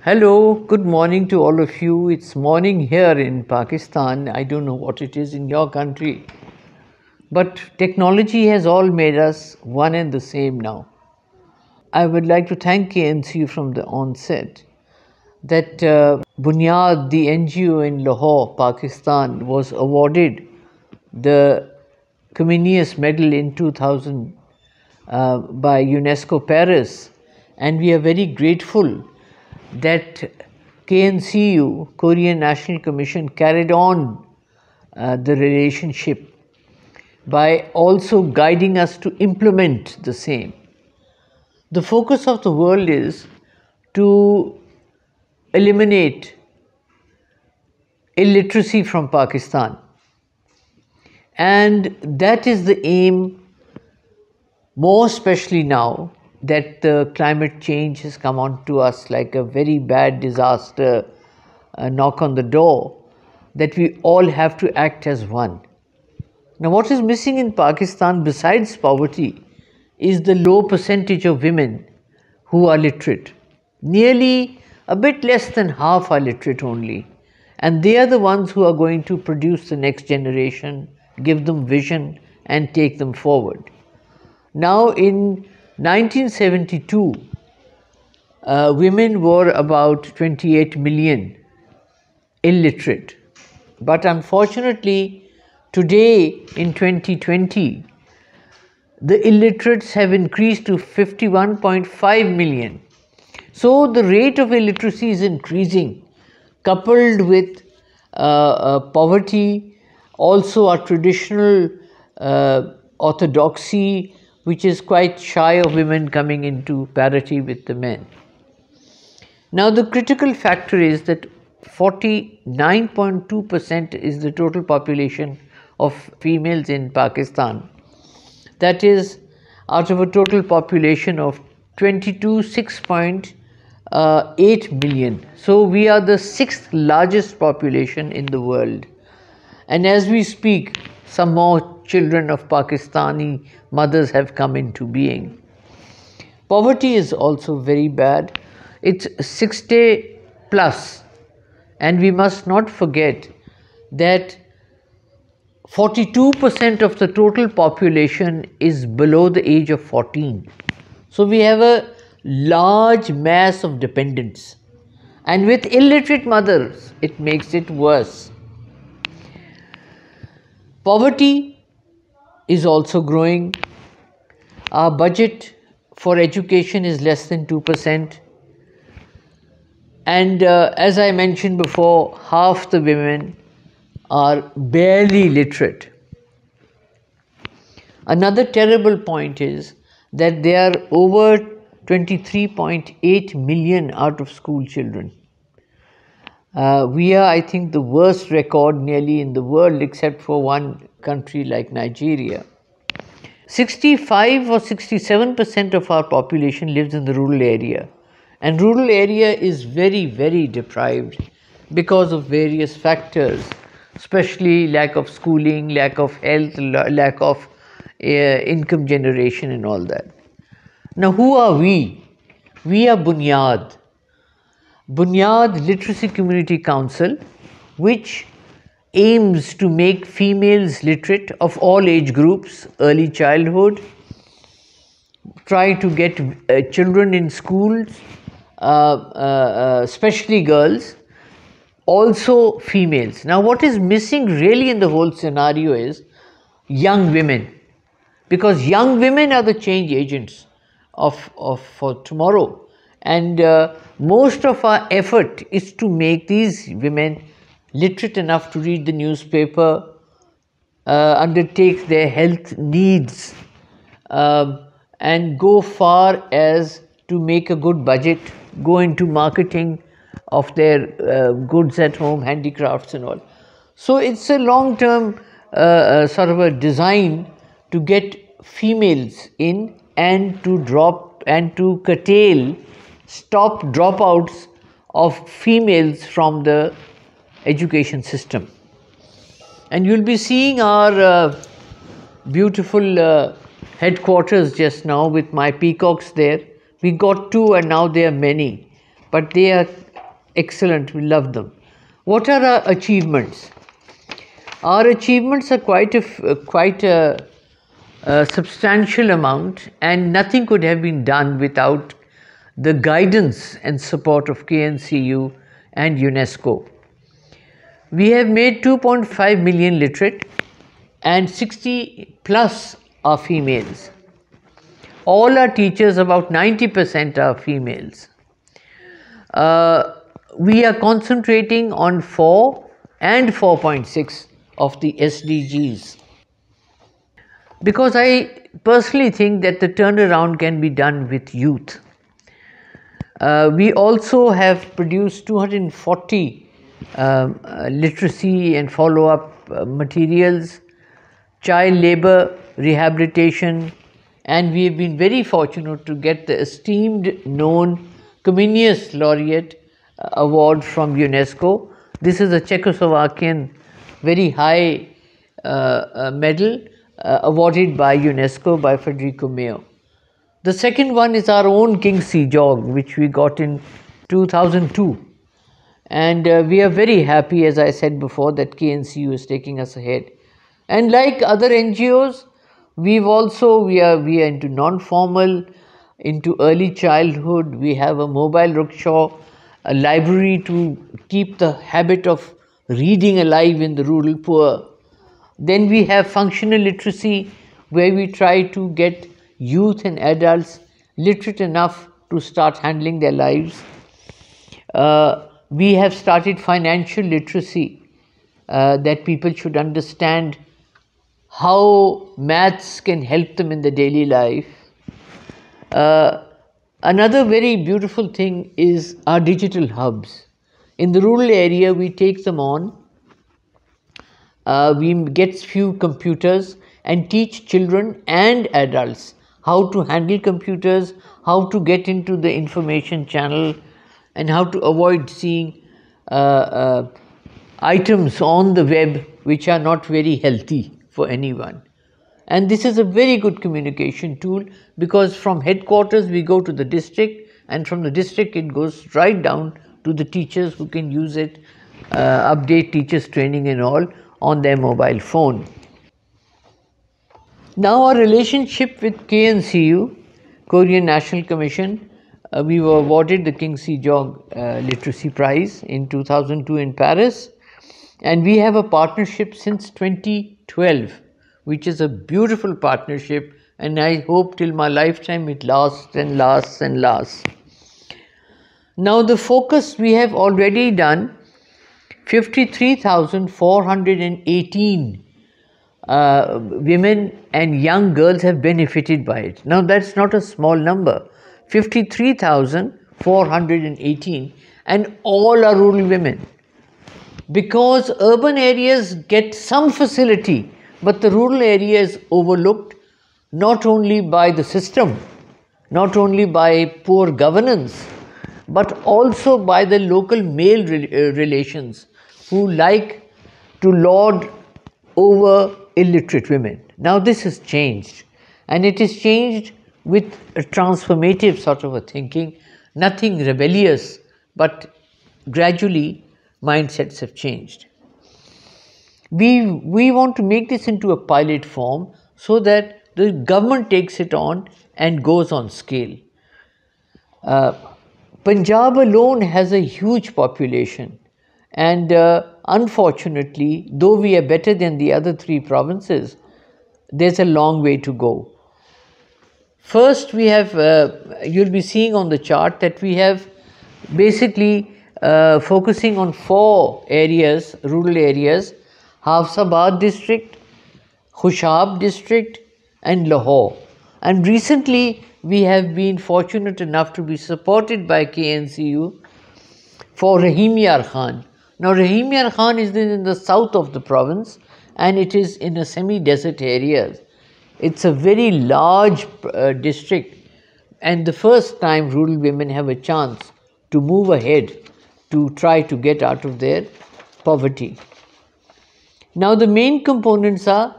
Hello, good morning to all of you. It's morning here in Pakistan. I don't know what it is in your country, but technology has all made us one and the same now. I would like to thank KNCU from the onset that Bunyad, the NGO in Lahore, Pakistan, was awarded the Comenius Medal in 2000 by UNESCO Paris, and we are very grateful that KNCU, Korean National Commission, carried on the relationship by also guiding us to implement the same. The focus of the world is to eliminate illiteracy from Pakistan, and that is the aim, more especially now that the climate change has come on to us like a very bad disaster, a knock on the door, that we all have to act as one. Now, what is missing in Pakistan besides poverty is the low percentage of women who are literate. Nearly a bit less than half are literate only, and they are the ones who are going to produce the next generation, give them vision, and take them forward. Now, in 1972, women were about 28 million illiterate. But unfortunately, today in 2020, the illiterates have increased to 51.5 million. So the rate of illiteracy is increasing, coupled with poverty, also our traditional orthodoxy, which is quite shy of women coming into parity with the men. Now, the critical factor is that 49.2% is the total population of females in Pakistan. That is, out of a total population of 6.8 million. So, we are the sixth largest population in the world. And as we speak, some more children of Pakistani mothers have come into being. Poverty is also very bad. It's 60 plus. And we must not forget that 42% of the total population is below the age of 14. So we have a large mass of dependents. And with illiterate mothers, it makes it worse. Poverty is also growing. Our budget for education is less than 2%. And as I mentioned before, half the women are barely literate. Another terrible point is that there are over 23.8 million out of school children. We are, I think, the worst record nearly in the world except for one country like Nigeria. 65 or 67% of our population lives in the rural area, and rural area is very, very deprived because of various factors, especially lack of schooling, lack of health, lack of income generation and all that. Now, who are we? We are Bunyad. Bunyad Literacy Community Council, which aims to make females literate of all age groups, early childhood, try to get children in schools, especially girls, also females. Now, what is missing really in the whole scenario is young women, because young women are the change agents for tomorrow. And most of our effort is to make these women literate enough to read the newspaper, undertake their health needs, and go far as to make a good budget, go into marketing of their goods at home, handicrafts and all. So it's a long-term sort of a design to get females in and to stop dropouts of females from the education system. And you'll be seeing our beautiful headquarters just now with my peacocks there. We got two and now there are many, but they are excellent, we love them. What are our achievements? Our achievements are quite a substantial amount, and nothing could have been done without the guidance and support of KNCU and UNESCO. We have made 2.5 million literate, and 60 plus are females. All our teachers, about 90% are females. We are concentrating on 4 and 4.6 of the SDGs, because I personally think that the turnaround can be done with youth. We also have produced 240 literacy and follow-up materials, child labor rehabilitation, and we have been very fortunate to get the esteemed known Comenius Laureate award from UNESCO. This is a Czechoslovakian very high medal awarded by UNESCO by Federico Mayo. The second one is our own King Sejong, which we got in 2002. And we are very happy, as I said before, that KNCU is taking us ahead. And like other NGOs, we are into non-formal, into early childhood. We have a mobile rickshaw, a library to keep the habit of reading alive in the rural poor. Then we have functional literacy, where we try to get youth and adults literate enough to start handling their lives. We have started financial literacy, that people should understand how maths can help them in the daily life. Another very beautiful thing is our digital hubs. In the rural area, we take them on. We get few computers and teach children and adults how to handle computers, how to get into the information channel, and how to avoid seeing items on the web which are not very healthy for anyone. And this is a very good communication tool, because from headquarters we go to the district, and from the district it goes right down to the teachers who can use it, update teachers training and all on their mobile phone. Now our relationship with KNCU, Korean National Commission, we were awarded the King Sejong Literacy Prize in 2002 in Paris, and we have a partnership since 2012, which is a beautiful partnership, and I hope till my lifetime it lasts and lasts and lasts. Now the focus, we have already done 53,418 women and young girls have benefited by it. Now that's not a small number, 53,418, and all are rural women. Because urban areas get some facility, but the rural area is overlooked, not only by the system, not only by poor governance, but also by the local male relations who like to lord over illiterate women. Now this has changed, and it is changed with a transformative sort of a thinking, nothing rebellious, but gradually mindsets have changed. We want to make this into a pilot form so that the government takes it on and goes on scale. Punjab alone has a huge population, and unfortunately, though we are better than the other 3 provinces, there's a long way to go. First, we have, you'll be seeing on the chart that we have basically focusing on 4 areas, rural areas: Hafsabad district, Khushab district, and Lahore. And recently, we have been fortunate enough to be supported by KNCU for Rahim Yar Khan. Now, Rahim Yar Khan is in the south of the province, and it is in a semi-desert area. It's a very large district, and the first time rural women have a chance to move ahead to try to get out of their poverty. Now, the main components are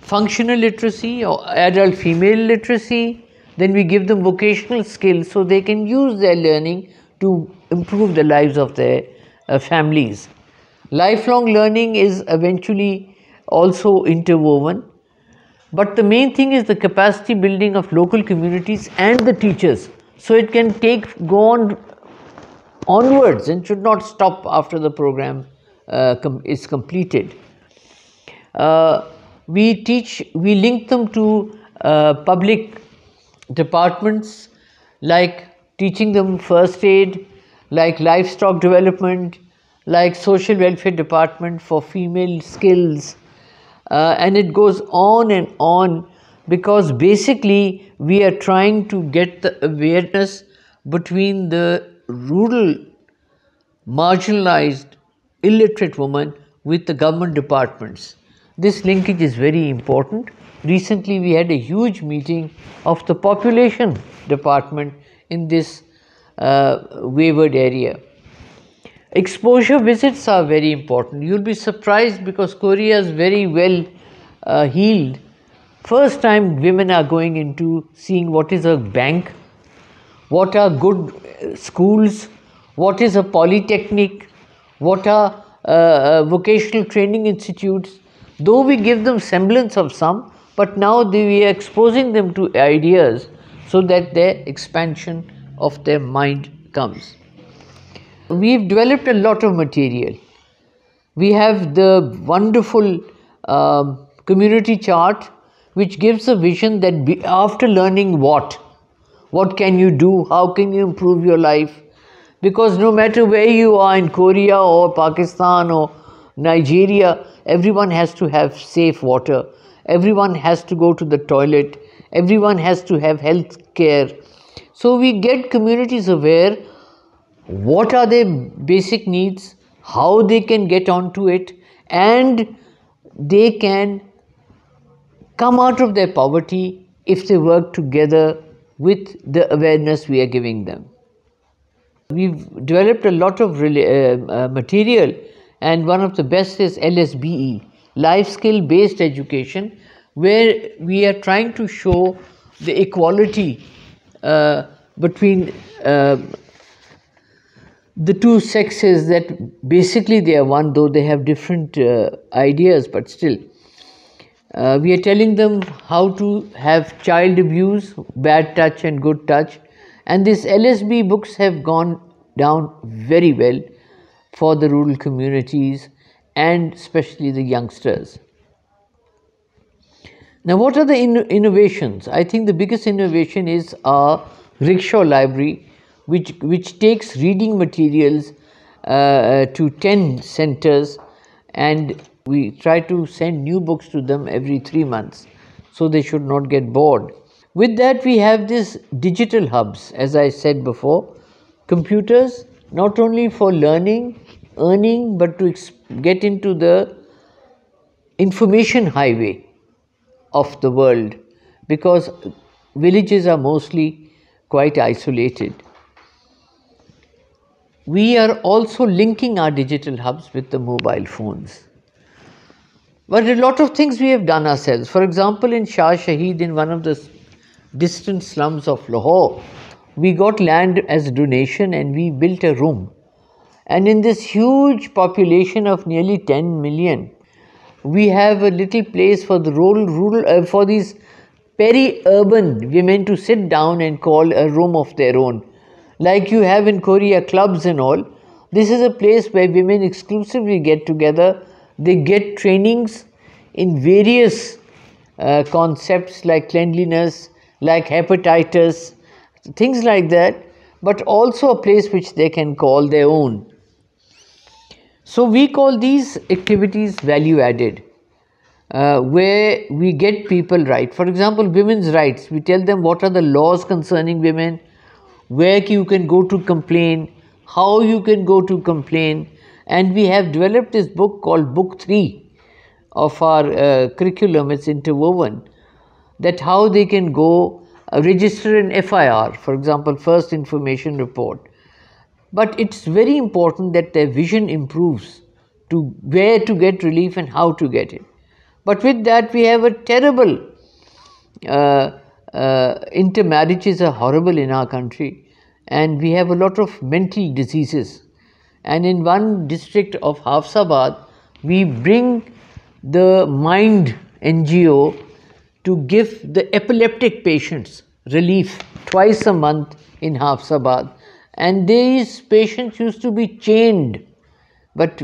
functional literacy or adult female literacy. Then we give them vocational skills so they can use their learning to improve the lives of their families. Lifelong learning is eventually also interwoven, but the main thing is the capacity building of local communities and the teachers, so it can go on onwards and should not stop after the program is completed. We link them to public departments, like teaching them first aid, like livestock development, like social welfare department for female skills, and it goes on and on, because basically we are trying to get the awareness between the rural, marginalized, illiterate woman with the government departments. This linkage is very important. Recently we had a huge meeting of the population department in this wayward area. Exposure visits are very important. You'll be surprised, because Korea is very well heeled. First time women are going into seeing what is a bank, what are good schools, what is a polytechnic, what are vocational training institutes. Though we give them semblance of some, but now we are exposing them to ideas so that their expansion of their mind comes. We've developed a lot of material. We have the wonderful community chart, which gives a vision that after learning what can you do, how can you improve your life, because no matter where you are in Korea or Pakistan or Nigeria, everyone has to have safe water, everyone has to go to the toilet, everyone has to have health care. So we get communities aware what are their basic needs, how they can get onto it, and they can come out of their poverty if they work together with the awareness we are giving them. We've developed a lot of material, and one of the best is LSBE, Life Skill Based Education, where we are trying to show the equality between the two sexes, that basically they are one, though they have different ideas, but still. We are telling them how to have child abuse, bad touch and good touch, and these LSB books have gone down very well for the rural communities and especially the youngsters. Now, what are the innovations? I think the biggest innovation is our rickshaw library, which takes reading materials to 10 centers, and we try to send new books to them every 3 months, so they should not get bored. With that, we have these digital hubs, as I said before, computers, not only for learning, earning, but to get into the information highway of the world, because villages are mostly quite isolated. We are also linking our digital hubs with the mobile phones. But a lot of things we have done ourselves. For example, in Shah Shahid, in one of the distant slums of Lahore, we got land as a donation and we built a room. And in this huge population of nearly 10 million, we have a little place for the for these peri-urban women to sit down and call a room of their own. Like you have in Korea clubs and all, this is a place where women exclusively get together. They get trainings in various concepts like cleanliness, like hepatitis, things like that, but also a place which they can call their own. So we call these activities value added, where we get people right. For example, women's rights, we tell them what are the laws concerning women, where you can go to complain, how you can go to complain, and we have developed this book called Book 3 of our curriculum. It's interwoven, that how they can go register an FIR, for example, First Information Report. But it's very important that their vision improves to where to get relief and how to get it. But with that, we have a terrible intermarriages are horrible in our country, and we have a lot of mental diseases. And in one district of Hafsabad, we bring the Mind NGO to give the epileptic patients relief twice a month in Hafsabad. And these patients used to be chained, but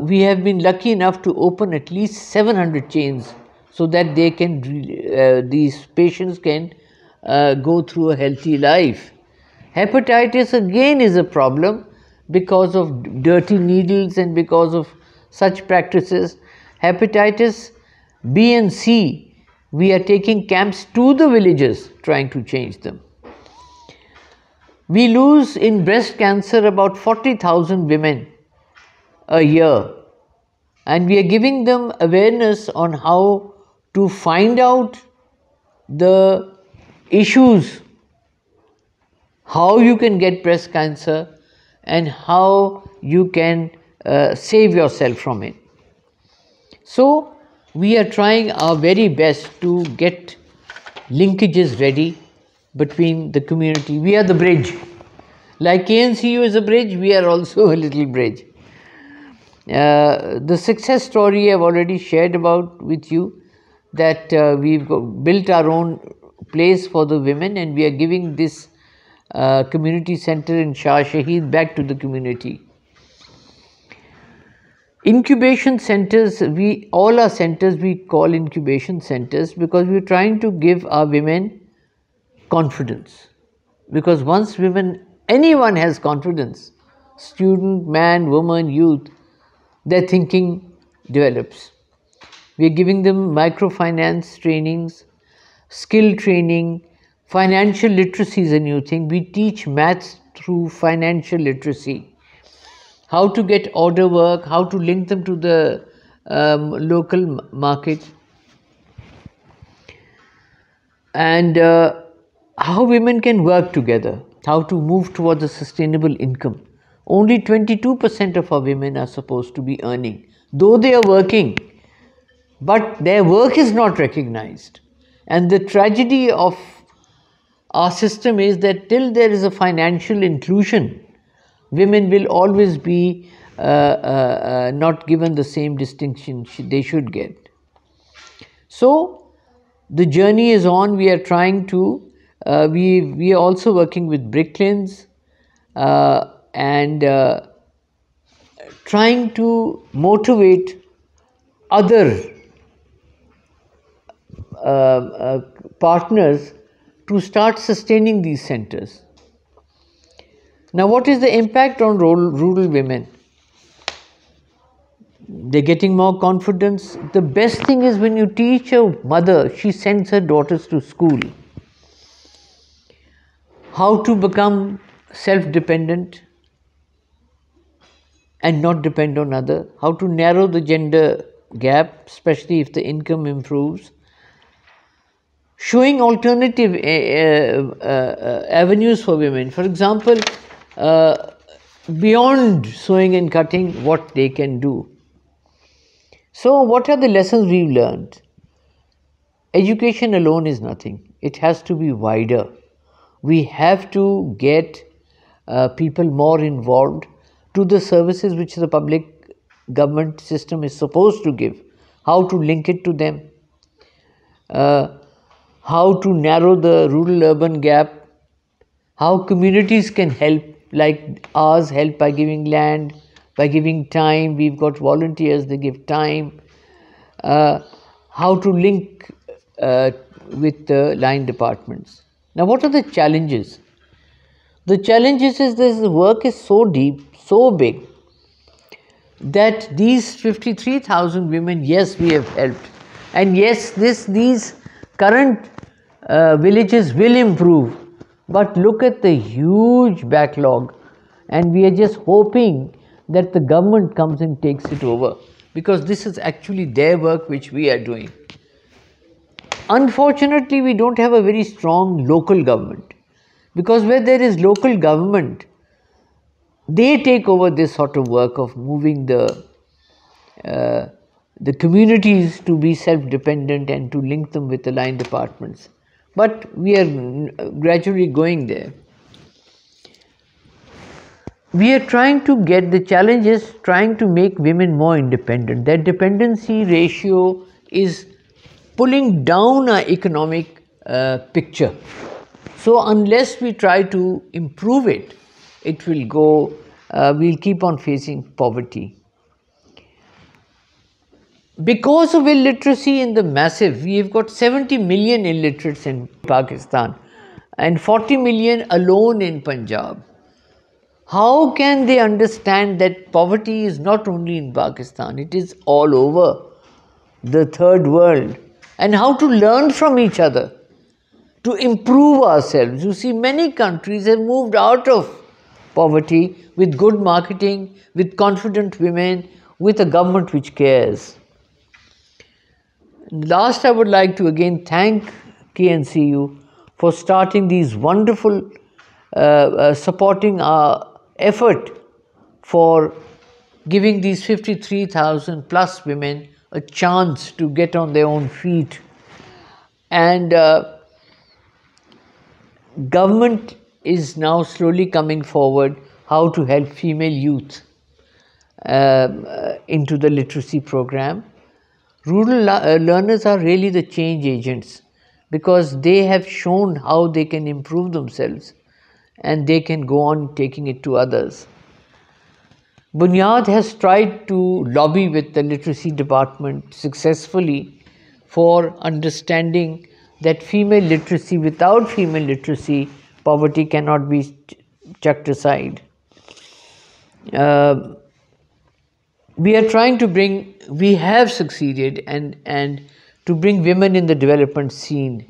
we have been lucky enough to open at least 700 chains so that they can, these patients can go through a healthy life. Hepatitis again is a problem because of dirty needles and because of such practices. Hepatitis B and C, we are taking camps to the villages trying to change them. We lose in breast cancer about 40,000 women a year, and we are giving them awareness on how to find out the issues, how you can get breast cancer and how you can save yourself from it. So we are trying our very best to get linkages ready between the community. We are the bridge. Like KNCU is a bridge, we are also a little bridge. The success story I've already shared about with you, that we've built our own place for the women, and we are giving this community center in Shah Shahid back to the community. Incubation centers, all our centers we call incubation centers because we're trying to give our women confidence. Because once anyone has confidence, student, man, woman, youth, their thinking develops. We're giving them microfinance trainings, skill training, financial literacy is a new thing. We teach maths through financial literacy. How to get order work, how to link them to the local market, and how women can work together, how to move towards a sustainable income. Only 22% of our women are supposed to be earning, though they are working, but their work is not recognized. And the tragedy of our system is that till there is a financial inclusion, women will always be not given the same distinction they should get. So the journey is on. We are trying to, we are also working with bricklanes and trying to motivate other partners to start sustaining these centers. Now, what is the impact on rural women? They're getting more confidence. The best thing is when you teach a mother, she sends her daughters to school. How to become self-dependent and not depend on others. How to narrow the gender gap, especially if the income improves. Showing alternative avenues for women. For example, beyond sewing and cutting, what they can do. So what are the lessons we've learned? Education alone is nothing. It has to be wider. We have to get people more involved to the services which the public government system is supposed to give. How to link it to them. How to narrow the rural-urban gap. How communities can help, like ours help by giving land, by giving time. We've got volunteers, they give time. How to link with the line departments. Now, what are the challenges? The challenges is this: the work is so deep, so big, that these 53,000 women, yes, we have helped. And yes, these current villages will improve. But look at the huge backlog, and we are just hoping that the government comes and takes it over, because this is actually their work which we are doing. Unfortunately, we don't have a very strong local government, because where there is local government, they take over this sort of work of moving the communities to be self-dependent and to link them with the line departments. But we are gradually going there. We are trying to get the challenge is trying to make women more independent. That dependency ratio is pulling down our economic picture. So unless we try to improve it, it will go, we'll keep on facing poverty. Because of illiteracy in the massive, we have got 70 million illiterates in Pakistan and 40 million alone in Punjab. How can they understand that poverty is not only in Pakistan, it is all over the third world, and how to learn from each other to improve ourselves? You see, many countries have moved out of poverty with good marketing, with confident women, with a government which cares. Last, I would like to again thank KNCU for starting these wonderful, supporting our effort for giving these 53,000 plus women a chance to get on their own feet. And government is now slowly coming forward how to help female youth into the literacy program. Rural learners are really the change agents because they have shown how they can improve themselves and they can go on taking it to others. Bunyad has tried to lobby with the literacy department successfully for understanding that female literacy, without female literacy, poverty cannot be chucked aside. We are trying to bring, we have succeeded and to bring women in the development scene.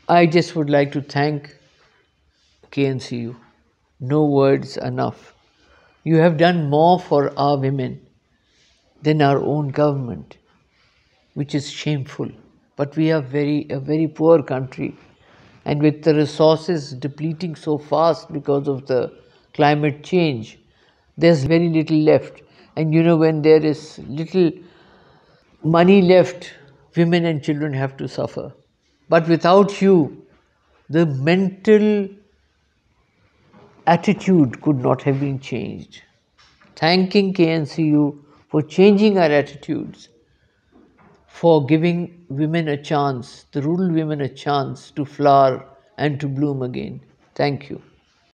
I just would like to thank KNCU. No words enough. You have done more for our women than our own government, which is shameful. But we are a very poor country, and with the resources depleting so fast because of the climate change, there's very little left. And you know, when there is little money left, women and children have to suffer. But without you, the mental attitude could not have been changed. Thanking KNCU for changing our attitudes, for giving women a chance, the rural women a chance to flower and to bloom again. Thank you.